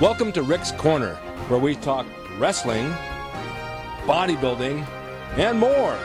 Welcome to Rick's Corner, where we talk wrestling, bodybuilding, and more.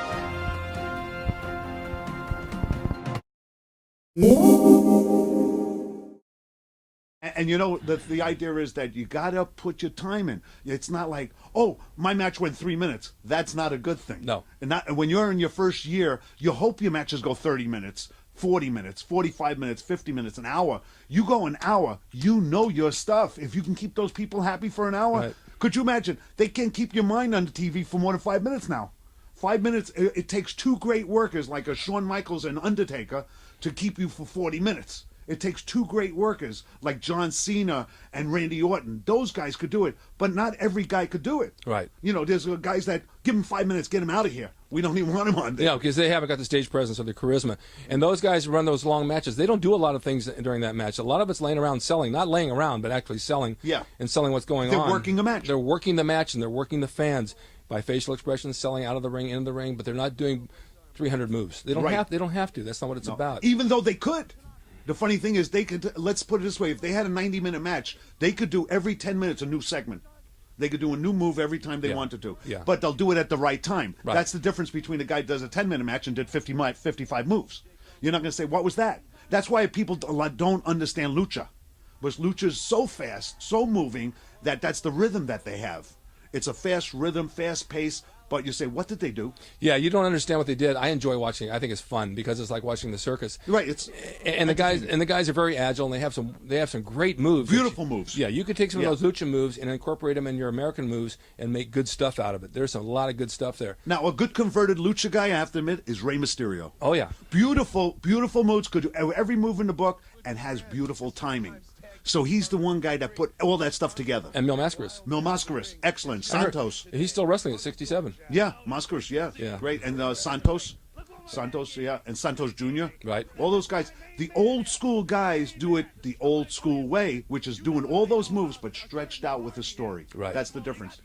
And you know, the idea is that you got to put your time in. It's not like, oh, my match went 3 minutes. That's not a good thing. No. And when you're in your first year, you hope your matches go 30 minutes, 40 minutes, 45 minutes, 50 minutes, an hour. You go an hour, you know your stuff. If you can keep those people happy for an hour, right. Could you imagine? They can't keep your mind on the TV for more than 5 minutes now. 5 minutes, it takes two great workers like a Shawn Michaels and Undertaker to keep you for 40 minutes. It takes two great workers like John Cena and Randy Orton. Those guys could do it, but not every guy could do it. Right. You know, there's guys that give him 5 minutes, get him out of here. We don't even want him on there. Yeah, because they haven't got the stage presence or the charisma. And those guys who run those long matches, they don't do a lot of things during that match. A lot of it's laying around selling, not laying around, but actually selling. Yeah. And selling what's going They're on. working the match. They're working the match, and they're working the fans by facial expressions, selling out of the ring, into the ring, but they're not doing 300 moves. They don't Right. have. They don't have to. That's not what it's about. Even though they could. The funny thing is, they could. Let's put it this way: if they had a 90-minute match, they could do every 10 minutes a new segment. They could do a new move every time they wanted to. Yeah. But they'll do it at the right time. Right. That's the difference between a guy who does a 10-minute match and did 55 moves. You're not going to say, what was that? That's why people don't understand lucha. Because lucha is so fast, so moving, that's the rhythm that they have. It's a fast rhythm, fast pace. But you say, what did they do? Yeah, you don't understand what they did. I enjoy watching it. I think it's fun because it's like watching the circus. Right. The guys are very agile, and they have some great moves. Beautiful moves. Yeah, you could take some of those lucha moves and incorporate them in your American moves and make good stuff out of it. There's a lot of good stuff there. Now, a good converted lucha guy, I have to admit, is Rey Mysterio. Oh yeah, beautiful moves. Could do every move in the book and has beautiful timing. So he's the one guy that put all that stuff together. And Mil Mascaras. Mil Mascaras, excellent. Santos. He's still wrestling at 67. Yeah, Mascaras, yeah. Great. And Santos, yeah. And Santos Jr. Right. All those guys. The old school guys do it the old school way, which is doing all those moves but stretched out with a story. Right. That's the difference.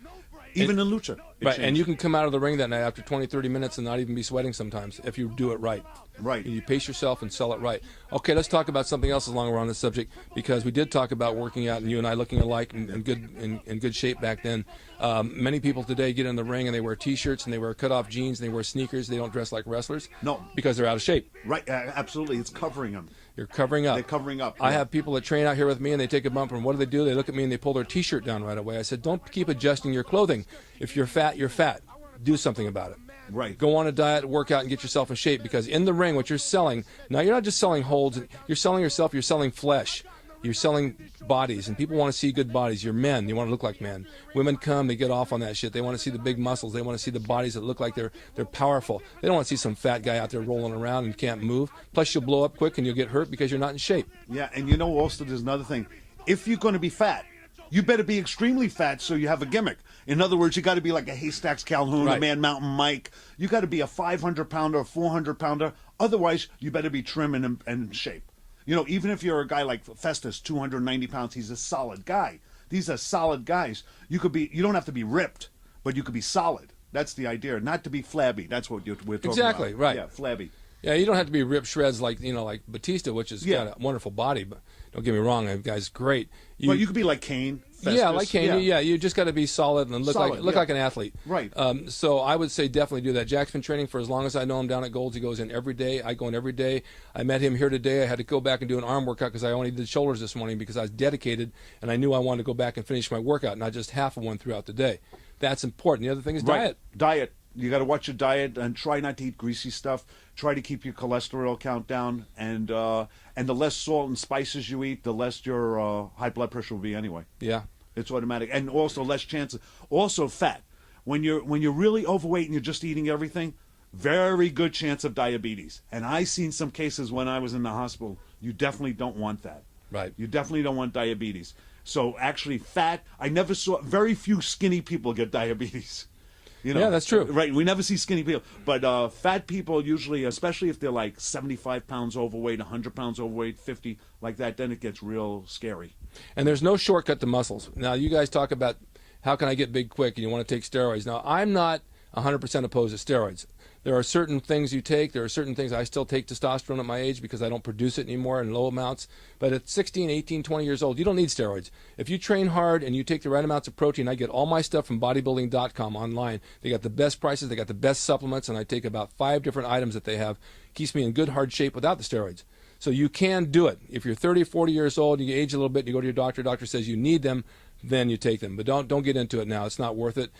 Even in lucha. Right, changed. and you can come out of the ring that night after 20, 30 minutes and not even be sweating sometimes if you do it right. Right. You pace yourself and sell it right. Okay, let's talk about something else as long as we're on this subject, because we did talk about working out and you and I looking alike and in good shape back then. Many people today get in the ring and they wear T-shirts and they wear cut-off jeans and they wear sneakers. They don't dress like wrestlers. No. Because they're out of shape. Right, absolutely. It's covering them. You're covering up. They're covering up. I yeah. have people that train out here with me, and they take a bump, and what do? They look at me, and they pull their T-shirt down right away. I said, don't keep adjusting your clothing. If you're fat, you're fat. Do something about it. Right. Go on a diet, work out, and get yourself in shape, because in the ring, what you're selling, now you're not just selling holds. You're selling yourself. You're selling flesh. You're selling bodies, and people want to see good bodies. You're men. You want to look like men. Women come, they get off on that shit. They want to see the big muscles. They want to see the bodies that look like they're powerful. They don't want to see some fat guy out there rolling around and can't move. Plus, you'll blow up quick and you'll get hurt because you're not in shape. Yeah, and you know also there's another thing. If you're going to be fat, you better be extremely fat so you have a gimmick. In other words, you got to be like a Haystacks Calhoun, Right. a Man Mountain Mike. You got to be a 500-pounder, a 400-pounder. Otherwise, you better be trim and in shape. You know, even if you're a guy like Festus, 290 pounds, he's a solid guy. These are solid guys. You don't have to be ripped, but you could be solid. That's the idea. Not to be flabby. That's what we're talking about. Exactly, right. Yeah, flabby. Yeah, you don't have to be ripped shreds like Batista, which has Yeah. got a wonderful body. But don't get me wrong, that guy's great. But you could be like Kane. Festus. Yeah, like Kane. Yeah, you just got to be solid and look Solid, like an athlete. Right. So I would say definitely do that. Jack's been training for as long as I know him down at Gold's. He goes in every day. I go in every day. I met him here today. I had to go back and do an arm workout because I only did shoulders this morning because I was dedicated and I knew I wanted to go back and finish my workout, not just half of one throughout the day. That's important. The other thing is diet. Diet. You got to watch your diet and try not to eat greasy stuff. Try to keep your cholesterol count down, and the less salt and spices you eat, the less your high blood pressure will be anyway. Yeah. It's automatic, and also less chances. Also, fat. When you're really overweight and you're just eating everything, very good chance of diabetes. And I seen some cases when I was in the hospital. You definitely don't want that. Right. You definitely don't want diabetes. So actually, fat. I never saw very few skinny people get diabetes. You know, yeah, that's true. Right, we never see skinny people. But fat people usually, especially if they're like 75 pounds overweight, 100 pounds overweight, 50, like that, then it gets real scary. And there's no shortcut to muscles. Now, you guys talk about how can I get big quick and you want to take steroids. Now, I'm not 100% opposed to steroids. There are certain things you take. There are certain things I still take testosterone at my age because I don't produce it anymore in low amounts. But at 16, 18, 20 years old, you don't need steroids. If you train hard and you take the right amounts of protein, I get all my stuff from bodybuilding.com online. They got the best prices. They got the best supplements, and I take about 5 different items that they have. Keeps me in good, hard shape without the steroids. So you can do it. If you're 30, 40 years old, you age a little bit, and you go to your doctor says you need them, then you take them. But don't get into it now. It's not worth it.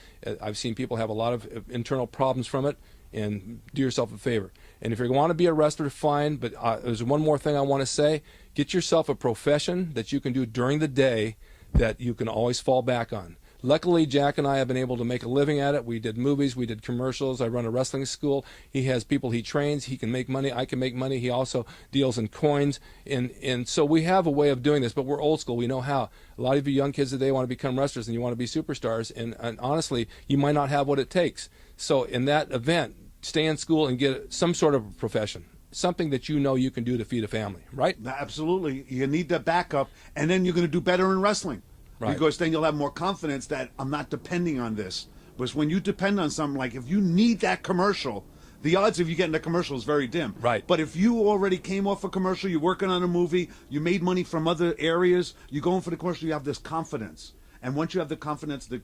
I've seen people have a lot of internal problems from it, and do yourself a favor. And if you want to be a wrestler, fine, but there's one more thing I want to say. Get yourself a profession that you can do during the day that you can always fall back on. Luckily, Jack and I have been able to make a living at it. We did movies, we did commercials. I run a wrestling school. He has people he trains. He can make money. I can make money. He also deals in coins. And so we have a way of doing this, but we're old school. We know how. A lot of you young kids today want to become wrestlers and you want to be superstars. And honestly, you might not have what it takes. So in that event, stay in school and get some sort of profession. Something that you know you can do to feed a family, right? Absolutely. You need the backup, and then you're going to do better in wrestling. Right. Because then you'll have more confidence that I'm not depending on this. Because when you depend on something, like if you need that commercial, the odds of you getting the commercial is very dim. Right. But if you already came off a commercial, you're working on a movie, you made money from other areas, you're going for the commercial, you have this confidence. And once you have the confidence, the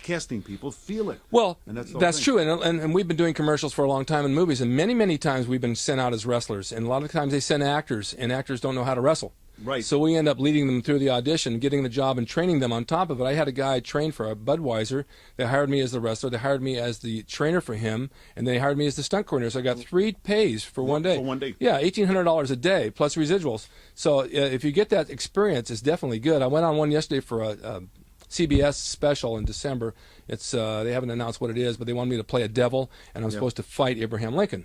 casting people feel it. Well, and that's true. And we've been doing commercials for a long time in movies. And many times we've been sent out as wrestlers. And a lot of times they send actors, and actors don't know how to wrestle. Right. So we end up leading them through the audition, getting the job, and training them on top of it. I had a guy train for a Budweiser. They hired me as the wrestler. They hired me as the trainer for him, and they hired me as the stunt coordinator. So I got 3 pays for one day. For one day. Yeah, $1,800 a day plus residuals. So if you get that experience, it's definitely good. I went on one yesterday for a CBS special in December. It's they haven't announced what it is, but they wanted me to play a devil, and I'm supposed to fight Abraham Lincoln.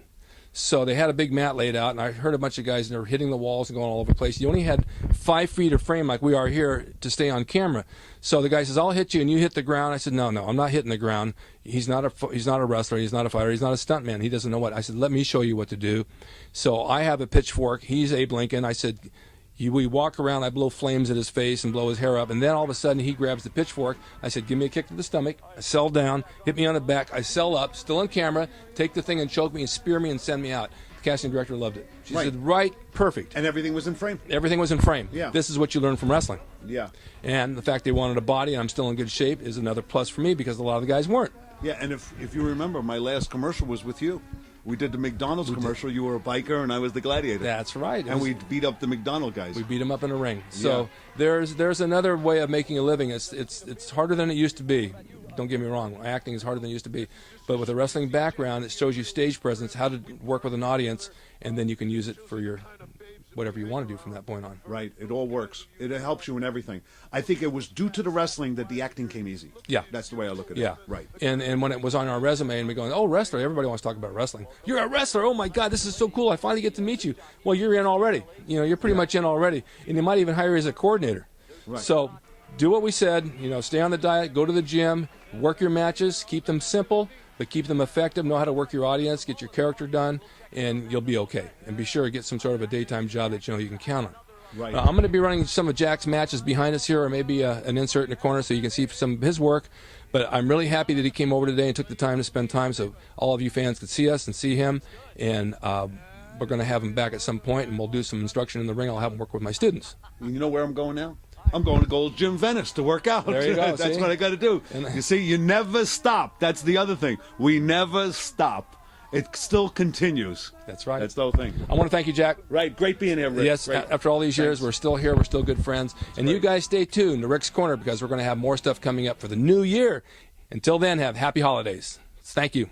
So they had a big mat laid out, and I heard a bunch of guys, and they were hitting the walls and going all over the place. You only had 5 feet of frame like we are here to stay on camera. So the guy says, "I'll hit you," and you hit the ground. I said, "No, I'm not hitting the ground. He's not a wrestler. He's not a fighter. He's not a stuntman. He doesn't know what." I said, "Let me show you what to do." So I have a pitchfork. He's Abe Lincoln. I said, we walk around, I blow flames at his face and blow his hair up, and then all of a sudden he grabs the pitchfork. I said, "Give me a kick to the stomach." I sell down, hit me on the back. I sell up, still on camera, take the thing and choke me and spear me and send me out. The casting director loved it. She said, "Right, perfect." And everything was in frame. Everything was in frame. Yeah. This is what you learn from wrestling. Yeah. And the fact they wanted a body and I'm still in good shape is another plus for me because a lot of the guys weren't. Yeah, and if you remember, my last commercial was with you. We did the McDonald's commercial. You were a biker, and I was the gladiator. That's right. And we beat up the McDonald guys. We beat them up in a ring. So there's another way of making a living. It's harder than it used to be. Don't get me wrong. Acting is harder than it used to be. But with a wrestling background, it shows you stage presence, how to work with an audience, and then you can use it for your whatever you want to do from that point on. Right. It all works. It helps you in everything. I think it was due to the wrestling that the acting came easy. Yeah. That's the way I look at it. Yeah. Right. And when it was on our resume and we going, "Oh, wrestler," everybody wants to talk about wrestling. "You're a wrestler. Oh, my God, this is so cool. I finally get to meet you." Well, you're in already. You're pretty much in already. And they might even hire you as a coordinator. Right. So do what we said. Stay on the diet, go to the gym, work your matches, keep them simple, but keep them effective. Know how to work your audience, get your character done, and you'll be okay. And be sure to get some sort of a daytime job that you can count on. Right. I'm going to be running some of Jack's matches behind us here, or maybe an insert in the corner so you can see some of his work. But I'm really happy that he came over today and took the time to spend time so all of you fans could see us and see him. And we're going to have him back at some point, and we'll do some instruction in the ring. I'll have him work with my students. You know where I'm going now? I'm going to Gold's Gym Venice to work out. There you go. That's see? what I got to do. You see, you never stop. That's the other thing. We never stop. It still continues. That's right. That's the whole thing. I want to thank you, Jack. Right. Great being here, Rick. Yes, Great. after all these years, we're still here. We're still good friends. And you guys stay tuned to Rick's Corner because we're going to have more stuff coming up for the new year. Until then, have happy holidays. Thank you.